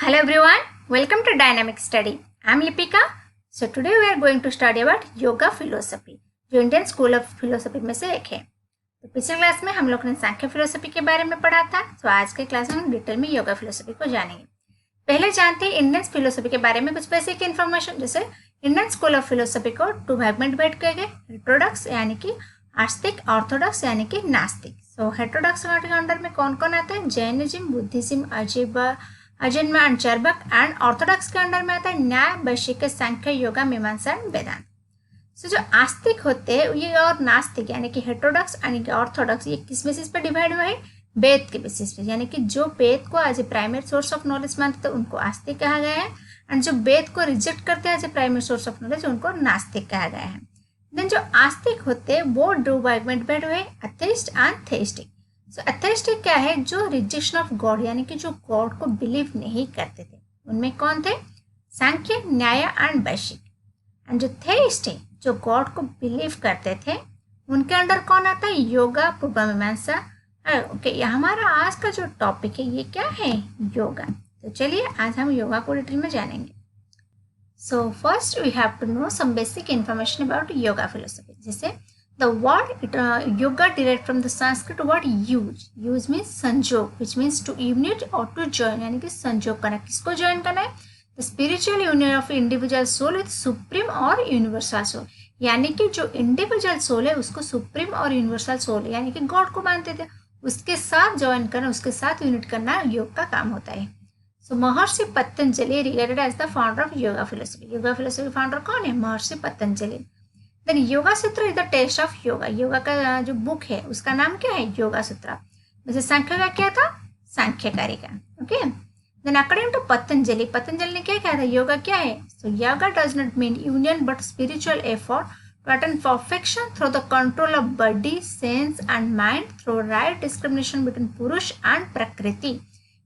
Hello everyone, welcome to Dynamic Study. I am Lipika. So today we are going to study about yoga philosophy, जो Indian school of philosophy में से एक है। तो पिछले class में हम लोग ने सांख्य फिलोसफी के बारे में पढ़ा था, तो आज के क्लास में हम डिटेल में योगा फिलोसफी को जानेंगे। पहले जानते हैं इंडियन फिलोसफी के बारे में कुछ बेसिक इन्फॉर्मेशन। जैसे इंडियन स्कूल ऑफ फिलोसफी को टू भाग में डिवाइड किए गए, हेटेरोडॉक्स यानी कि आस्तिक, ऑर्थोडॉक्स यानी कि नास्तिक। सो हेटेरोडॉक्स के अंडर में कौन कौन आता है? जैनिज्म, बुद्धिज्म, अजन्म एंड चार्वाक। एंड ऑर्थोडॉक्स के अंडर में आता है न्याय, वैशेषिक, सांख्य, योगा, मीमांसा एंड वेदांत। सो जो आस्तिक होते हैं ये और नास्तिक यानी कि हेटेरोडॉक्स यानी कि ऑर्थोडॉक्स, ये किस बेसिस पर डिवाइड हुआ है? वेद के बेसिस पे। यानी कि जो वेद को as a primary source of knowledge मानते थे उनको आस्तिक कहा गया है, एंड जो वेद को रिजेक्ट करते हैं as a primary source of knowledge उनको नास्तिक कहा गया है। देन जो आस्तिक होते हैं वो दो भाग में डिवाइड हुए, अथेइस्ट एंड थेइस्टिक। सो अथेइस्टिक क्या है? जो रिजेक्शन ऑफ गॉड यानी कि जो गॉड को बिलीव नहीं करते थे। उनमें कौन थे? सांख्य, न्याय एंड वैशेषिक। एंड जो थेइस्ट है, जो गॉड को बिलीव करते थे, उनके अंडर कौन आता है? योगा, पूर्व मीमांसा। ओके, हमारा आज का जो टॉपिक है ये क्या है? योगा। तो चलिए आज हम योगा को डिटेल में जानेंगे। So first we have to know some basic information about yoga philosophy. जैसे the word yoga derived from the Sanskrit word use means संजोग, which means to unite or to join, यानी कि संजोग करना। किसको ज्वाइन करना है? the spiritual union of individual soul with supreme और universal soul। यानी कि जो इंडिविजुअल सोल है उसको सुप्रीम और यूनिवर्सल सोल यानी कि गॉड को मानते थे, उसके साथ ज्वाइन करना, उसके साथ यूनिट करना योग का काम होता है। So Maharshi Patanjali regarded as the founder of yoga philosophy. Yoga philosophy founder कौन है? Maharshi Patanjali. Then yoga Sutra is the test of yoga. Yoga का जो बुक है उसका नाम क्या है? योगा सूत्र। वैसे सांख्य का क्या था? Sankhyakarika. Okay, then according to Patanjali, Patanjali ने क्या कहा था? योगा क्या है? So yoga does not mean union but spiritual effort to attain perfection through the control of body, sense and mind through right discrimination between Purusha and Prakriti.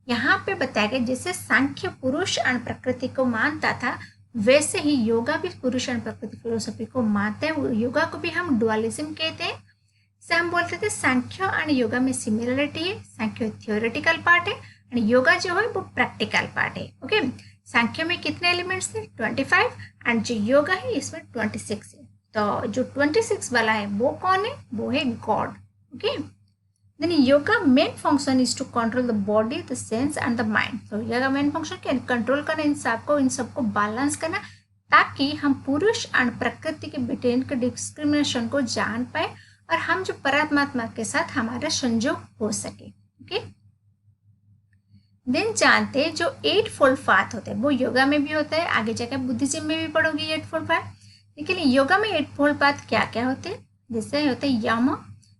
यहाँ पे बताया गया जैसे सांख्य पुरुष एंड प्रकृति को मानता था, वैसे ही योगा भी पुरुष एंड प्रकृति फिलोसफी को मानते हैं। योगा को भी हम डुअलिज्म कहते हैं। जैसे हम बोलते थे सांख्य एंड योगा में सिमिलरिटी है। सांख्य थियोरेटिकल पार्ट है एंड योगा जो है वो प्रैक्टिकल पार्ट है। ओके, सांख्य में कितने एलिमेंट्स थे? 25, एंड जो योगा है इसमें 26 है। तो जो 26 वाला है वो कौन है? वो है god. Okay, then yoga main function is to control the body, the sense and the mind. तो योगा मेन फंक्शन क्या? कंट्रोल करना, इन सबको बैलेंस करना, ताकि हम पुरुष एंड प्रकृति के बिटवीन के डिस्क्रिमिनेशन को जान पाए और हम जो परमात्मा के साथ हमारा संयोग हो सके। ओके, देन जानते हैं जो 8 फोल्ड पाथ होते हैं वो योगा में भी होता है। आगे जाकर बुद्धिज्म में भी पढ़ोगी 8 फोल्ड पाथ। लेकिन योगा में 8 फोल्ड पाथ क्या क्या होते हैं? जैसे होते हैं यम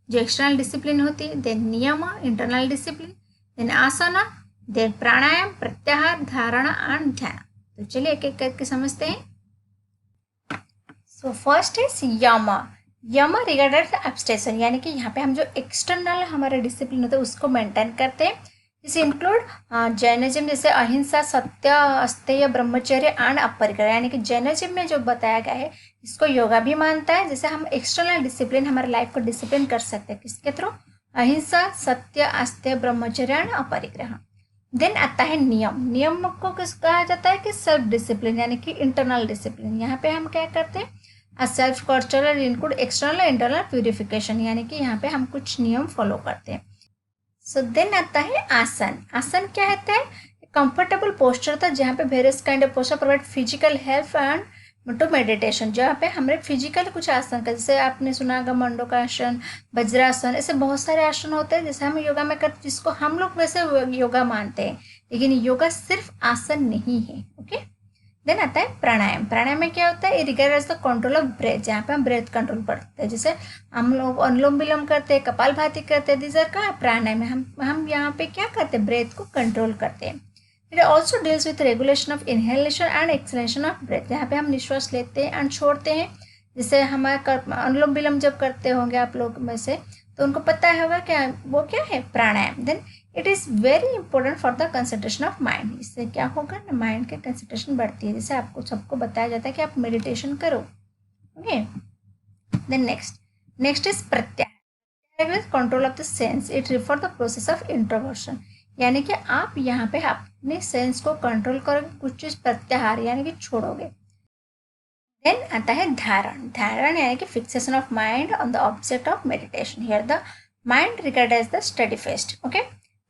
जो एक्सटर्नल डिसिप्लिन होती है, देन नियम इंटरनल डिसिप्लिन, देन आसना, देन प्राणायाम, प्रत्याहार, धारणा एंड ध्यान। तो चलिए एक एक करके समझते हैं। So first is yama. Yama regarded abstention, यानी कि यहाँ पे हम जो एक्सटर्नल हमारा डिसिप्लिन होता है उसको मेंटेन करते हैं। इसे इंक्लूड जैनिज्म, जैसे अहिंसा, सत्य, अस्तेय, ब्रह्मचर्य एंड अपरिग्रह। यानी कि जैनिज्म में जो बताया गया है इसको योगा भी मानता है। जैसे हम एक्सटर्नल डिसिप्लिन हमारे लाइफ को डिसिप्लिन कर सकते हैं किसके थ्रू? अहिंसा, सत्य, अस्तेय, ब्रह्मचर्य एंड अपरिग्रह। देन आता है नियम। नियम को किस कहा जाता है? कि सेल्फ डिसिप्लिन यानी कि इंटरनल डिसिप्लिन। यहाँ पे हम क्या करते हैं? Self cultural include external internal purification, यानी कि यहाँ पे हम कुछ नियम फॉलो करते हैं। सो देन आता है आसन। आसन क्या होता है? कंफर्टेबल पोस्चर था जहाँ पे various kind of posture provide physical help and to meditation. जहाँ पे हमारे फिजिकल कुछ आसन का, जैसे आपने सुना होगा मंडूकासन, वज्रासन, ऐसे बहुत सारे आसन होते हैं जैसे हम योगा में करते, जिसको हम लोग वैसे योगा मानते हैं। लेकिन योगा सिर्फ आसन नहीं है। ओके, देन आता है प्राणायाम। प्राणायाम में क्या होता है? Regards the control of breath, जहाँ पे हम ब्रेथ कंट्रोल करते हैं। जैसे हम लोग अनुलोम विलोम करते हैं, कपालभाति करते हैं, दीज आर का प्राणायाम में हम यहाँ पे क्या करते हैं? ब्रेथ को कंट्रोल करते हैं। It also deals with regulation of inhalation and exhalation of breath, जहाँ पे हम निश्वास लेते हैं एंड छोड़ते हैं। जैसे हमारे अनुलोम विलोम जब करते होंगे आप लोग में से, तो उनको पता होगा क्या वो क्या है? Pranayama. Then it is very important for the concentration of mind. इससे क्या होगा ना? माइंड की कंसंट्रेशन बढ़ती है। जैसे आपको सबको बताया जाता है कि आप मेडिटेशन करो। Okay, then next is pratyahara, control of the sense. It refer the process of introversion, यानी कि आप यहाँ पे आप अपने सेंस को कंट्रोल करोगे, कुछ चीज़ प्रत्याहार यानी कि छोड़ोगे। देन आता है धारण। धारण यानी कि fixation of mind on the object of meditation. Here the mind regard as the study fest. Okay.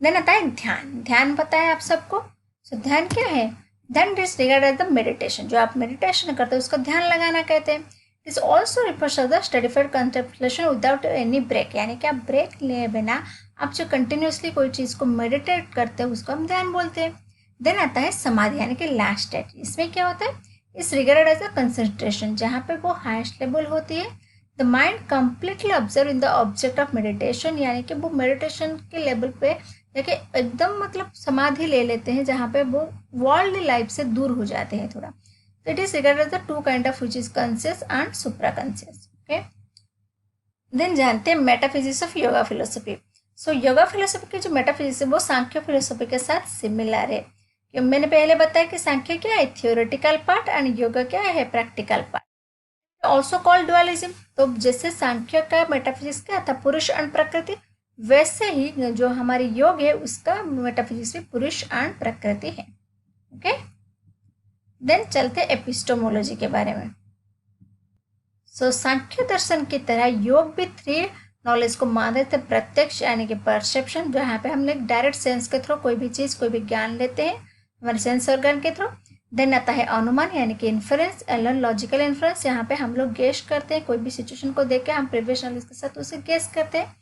Then आता है ध्यान। ध्यान पता है आप सबको। सो ध्यान क्या है? Dhyana is regard as the meditation. जो आप मेडिटेशन करते हो उसको ध्यान लगाना कहते हैं। This also refers to the study for contemplation without any break, यानी कि आप ब्रेक लिए बिना आप जो कंटिन्यूसली कोई चीज़ को मेडिटेट करते हो उसको हम ध्यान बोलते हैं। देन आता है समाधि यानी कि लास्ट स्टेट। इसमें क्या होता है? इस रिगार्डेड एज अ कंसंट्रेशन, जहाँ पे वो हाईएस्ट लेवल होती है। The mind completely observe in the object of meditation, यानी कि वो मेडिटेशन के लेवल पे देखिए एकदम मतलब समाधि ले लेते हैं, जहाँ पे वो वर्ल्ड लाइफ से दूर हो जाते हैं थोड़ा। तो it is regarded as the two kind of which is conscious and supra conscious. Okay. Then जानते हैं metaphysics of yoga philosophy. So yoga philosophy की जो मेटाफिजिक्स है वो सांख्य फिलोसफी के साथ सिमिलर है। मैंने पहले बताया कि सांख्य क्या है? थ्योरेटिकल पार्ट, एंड योगा क्या है? Practical part. Also called dualism. तो जैसे सांख्य का मेटाफिजिक्स क्या था? पुरुष एंड प्रकृति, वैसे ही जो हमारी योग है उसका मेटाफिजिक्स भी पुरुष एंड प्रकृति है। ओके। देन चलते एपिस्टोमोलॉजी के बारे में। सो सांख्य दर्शन की तरह योग भी थ्री नॉलेज को मानते थे। प्रत्यक्ष यानी कि परसेप्शन, जहाँ पे हम लोग डायरेक्ट सेंस के थ्रू कोई भी चीज़ कोई भी ज्ञान लेते हैं हमारे सेंस ऑर्गन के थ्रू। देन आता है अनुमान यानी कि इन्फ्रेंस, लॉजिकल इन्फ्रेंस, यहाँ पे हम लोग गेस करते हैं, कोई भी सिचुएशन को देख के हम प्रीवियस नॉलेज के साथ उसे गेस करते हैं।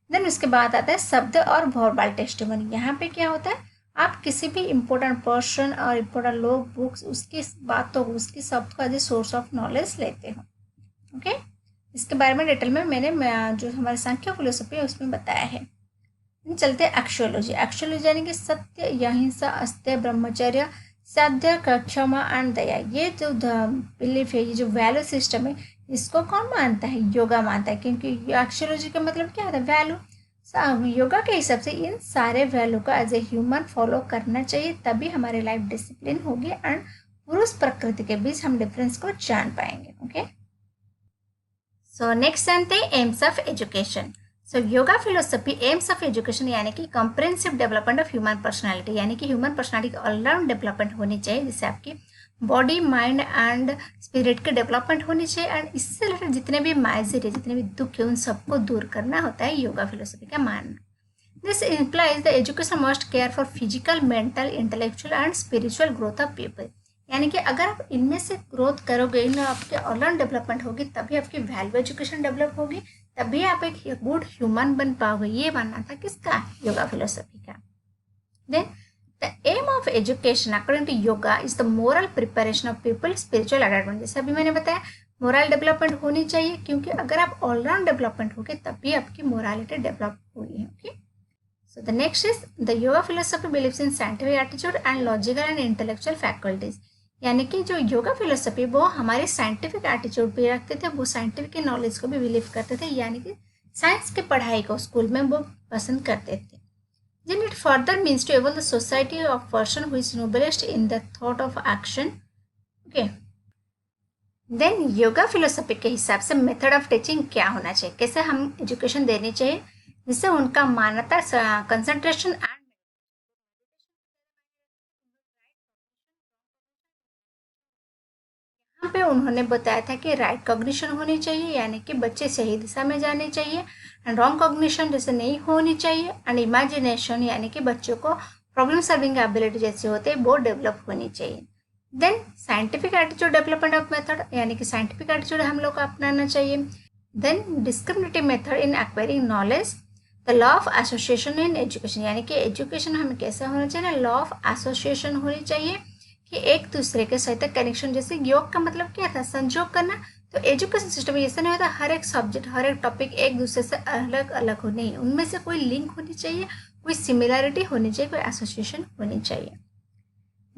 देन उसके बाद आता है शब्द और वर्बल टेस्टिमनी। यहाँ पे क्या होता है? आप किसी भी इम्पोर्टेंट पर्सन और इम्पोर्टेंट लोग, बुक्स, उसकी बातों उसकी शब्द का एज सोर्स ऑफ नॉलेज लेते हो। ओके। इसके बारे में डिटेल में मैंने जो हमारे सांख्य फिलोसफी है उसमें बताया है। चलते हैं एक्शियोलॉजी। एक्शियोलॉजी यानी कि सत्य, अहिंसा, अस्त्य, ब्रह्मचर्य, साध्य, क्षमा एंड दया। ये जो बिलीफ है, ये जो वैल्यू सिस्टम है, इसको कौन मानता है? योगा मानता है, क्योंकि एक्शियोलॉजी का मतलब क्या होता है? वैल्यू। योगा के हिसाब से इन सारे वैल्यू का एज ए ह्यूमन फॉलो करना चाहिए, तभी हमारी लाइफ डिसिप्लिन होगी एंड पुरुष प्रकृति के बीच हम डिफरेंस को जान पाएंगे। ओके। सो नेक्स्ट जानते हैं AIIMS of education. So yoga philosophy AIIMS of education यानी कि comprehensive development of human personality, यानी कि ह्यूमन पर्सनालिटी की ऑलराउंड डेवलपमेंट होनी चाहिए, जिससे आपकी बॉडी, माइंड एंड स्पिरिट की डेवलपमेंट होनी चाहिए। एंड इससे रिलेटेड जितने भी माइजर है, जितने भी दुख है, उन सबको दूर करना होता है योगा फिलोसफी का मानना। This implies the education must care for physical, mental, intellectual and spiritual growth of people, यानी कि अगर आप इनमें से ग्रोथ करोगे, इनमें आपके ऑलराउंड डेवलपमेंट होगी, तभी आपकी वैल्यू एजुकेशन डेवलप होगी, तभी आप एक गुड ह्यूमन बन पाओगे। ये मानना था किसका? योगा फिलोसफी का। Then the aim of education according to yoga is the moral preparation of people, spiritual advancement. जैसे अभी मैंने बताया मोरल डेवलपमेंट होनी चाहिए, क्योंकि अगर आप ऑलराउंड डेवलपमेंट होगे तभी आपकी मोरालिटी डेवलप होगी। Okay. So the next is the yoga philosophy believes in scientific attitude and logical and intellectual faculties, यानी कि जो योगा फिलोसफी वो हमारे साइंटिफिक एटीट्यूड पे रखते थे, वो साइंटिफिक नॉलेज को भी बिलीव करते थे, यानी कि साइंस की पढ़ाई को स्कूल में वो पसंद करते थे। Then it further means to evolve the society of person who is noblest in the thought of action. Okay. Then yoga philosophy के हिसाब से मेथड ऑफ टीचिंग क्या होना चाहिए, कैसे हम एजुकेशन देनी चाहिए, जिससे उनका मान्यता, कंसंट्रेशन एंड यहाँ पे उन्होंने बताया था कि राइट कॉग्निशन होनी चाहिए, यानी कि बच्चे सही दिशा में जाने चाहिए, एंड रॉन्ग कॉग्निशन जैसे नहीं होनी चाहिए, एंड इमेजिनेशन यानी कि बच्चों को प्रॉब्लम सॉल्विंग एबिलिटी जैसे होते हैं वो डेवलप होनी चाहिए। Then scientific attitude development of method, यानी कि साइंटिफिक एटीट्यूड हम लोग को अपनाना चाहिए। Then discriminative method in acquiring knowledge, the law of association in education, यानी कि एजुकेशन हमें कैसा होना चाहिए ना, लॉ ऑफ एसोसिएशन होनी चाहिए, कि एक दूसरे के साथ कनेक्शन। जैसे योग का मतलब क्या था? संजोग करना। तो एजुकेशन सिस्टम में ऐसा नहीं होता हर एक सब्जेक्ट, हर एक टॉपिक एक दूसरे से अलग अलग हो, नहीं, उनमें से कोई लिंक होनी चाहिए, कोई सिमिलैरिटी होनी चाहिए, कोई एसोसिएशन होनी चाहिए।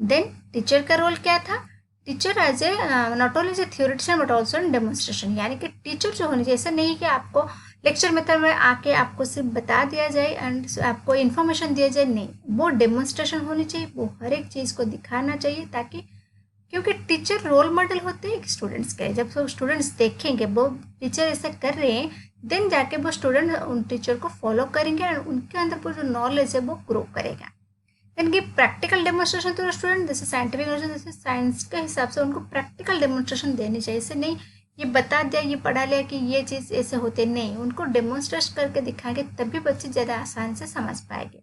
देन टीचर का रोल क्या था? Teacher as a not only as a theoretician but also in demonstration, यानी कि टीचर जो होनी चाहिए, ऐसा नहीं कि आपको लेक्चर मेथड में आके आपको सिर्फ बता दिया जाए एंड आपको इन्फॉर्मेशन दिया जाए, नहीं, वो डेमोन्स्ट्रेशन होनी चाहिए, वो हर एक चीज़ को दिखाना चाहिए, ताकि क्योंकि टीचर रोल मॉडल होते हैं स्टूडेंट्स के। जब सब स्टूडेंट्स देखेंगे वो टीचर ऐसा कर रहे हैं, देन जाके वो स्टूडेंट उन टीचर को फॉलो करेंगे और उनके अंदर वो जो नॉलेज है वो ग्रो करेगा। Then give practical demonstration to student, जैसे साइंटिफिक नॉलेज जैसे साइंस के हिसाब से उनको प्रैक्टिकल डेमोन्स्ट्रेशन देनी चाहिए। इसे नहीं ये बता दिया ये पढ़ा लिया कि ये चीज़ ऐसे होते नहीं, उनको डेमोन्स्ट्रेट करके दिखाएंगे तभी बच्चे ज़्यादा आसान से समझ पाएंगे।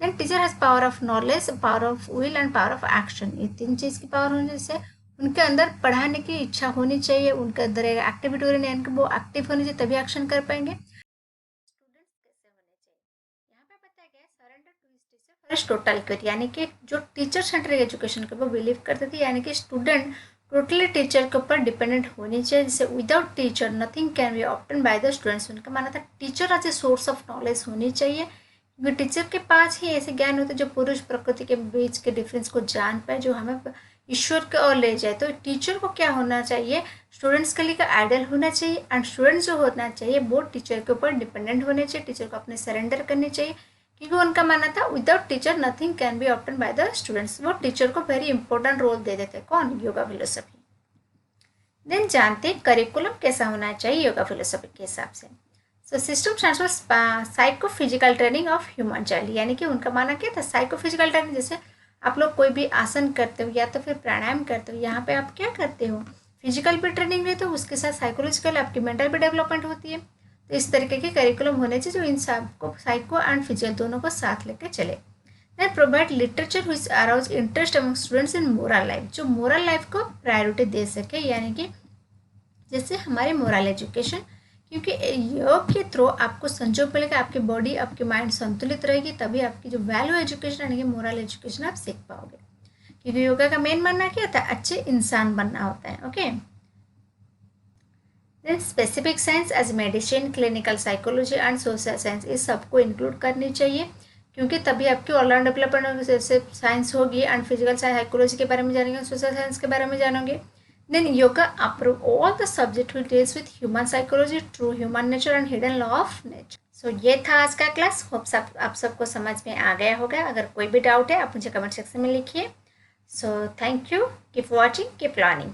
Then teacher has power of knowledge, power of will and power of action, ये 3 चीज़ की पावर होने से उनके अंदर पढ़ाने की इच्छा होनी चाहिए, उनके अंदर एक एक्टिविटी होनी चाहिए, वो एक्टिव होनी चाहिए तभी एक्शन कर पाएंगे। स्टूडेंट्स कैसे होने चाहिए यहाँ पे बताया गया, surrender to his teacher for his total equity, यानी कि जो टीचर सेंट्रिक एजुकेशन के ऊपर बिलीव करते थे, यानी कि स्टूडेंट टोटली टीचर के ऊपर डिपेंडेंट होनी चाहिए। जैसे without teacher nothing can be obtain by the students, उनका मानना था teacher as a source of knowledge होनी चाहिए, क्योंकि टीचर के पास ही ऐसे ज्ञान होते जो पुरुष प्रकृति के बीच के डिफरेंस को जान पाए, जो हमें ईश्वर की ओर ले जाए। तो टीचर को क्या होना चाहिए, स्टूडेंट्स के लिए का आइडल होना चाहिए, एंड स्टूडेंट्स जो होना चाहिए वो टीचर के ऊपर डिपेंडेंट होने चाहिए, टीचर को अपने सरेंडर करनी चाहिए, क्योंकि उनका मानना था without teacher nothing can be obtain by the students. वो टीचर को वेरी इंपॉर्टेंट रोल दे देते। कौन? योगा फिलोसफी। देन जानते हैं करिकुलम कैसा होना चाहिए योगा फिलोसफी के हिसाब से। So system stands for psychophysical training of human child, यानी कि उनका मानना क्या था, साइकोफिजिकल ट्रेनिंग। जैसे आप लोग कोई भी आसन करते हो या तो फिर प्राणायाम करते हो, यहाँ पे आप क्या करते हो, फिजिकल भी ट्रेनिंग लेते हो, उसके साथ साइकोलॉजिकल आपकी मेंटल भी डेवलपमेंट होती है। तो इस तरीके के करिकुलम होने चाहिए जो इन सबको साइको एंड फिजिकल दोनों को साथ लेकर चले। Then provide literature which arouse interest among students in moral life, जो मोरल लाइफ को प्रायोरिटी दे सके, यानी कि जैसे हमारे मोरल एजुकेशन, क्योंकि योग के थ्रू आपको संजोग मिलेगा, आपकी बॉडी आपकी माइंड संतुलित रहेगी, तभी आपकी जो वैल्यू एजुकेशन यानी कि मोरल एजुकेशन आप सीख पाओगे। क्योंकि योगा का मेन मानना क्या होता है, अच्छे इंसान बनना होता है। Okay, then specific science as medicine, clinical psychology and social science, इस सबको इंक्लूड करनी चाहिए, क्योंकि तभी आपकी ऑलराउंड डेवलपमेंट होगी। जैसे साइंस होगी एंड फिजिकल साइकोलॉजी के बारे में जानेंगे, सोशल साइंस के बारे में जानोगे। Then yoga approve all the subject which deals with human psychology, true human nature and hidden law of nature. So ये था आज का क्लास। होप आप सबको समझ में आ गया होगा। अगर कोई भी डाउट है आप मुझे कमेंट सेक्शन में लिखिए। So thank you, keep watching, keep learning.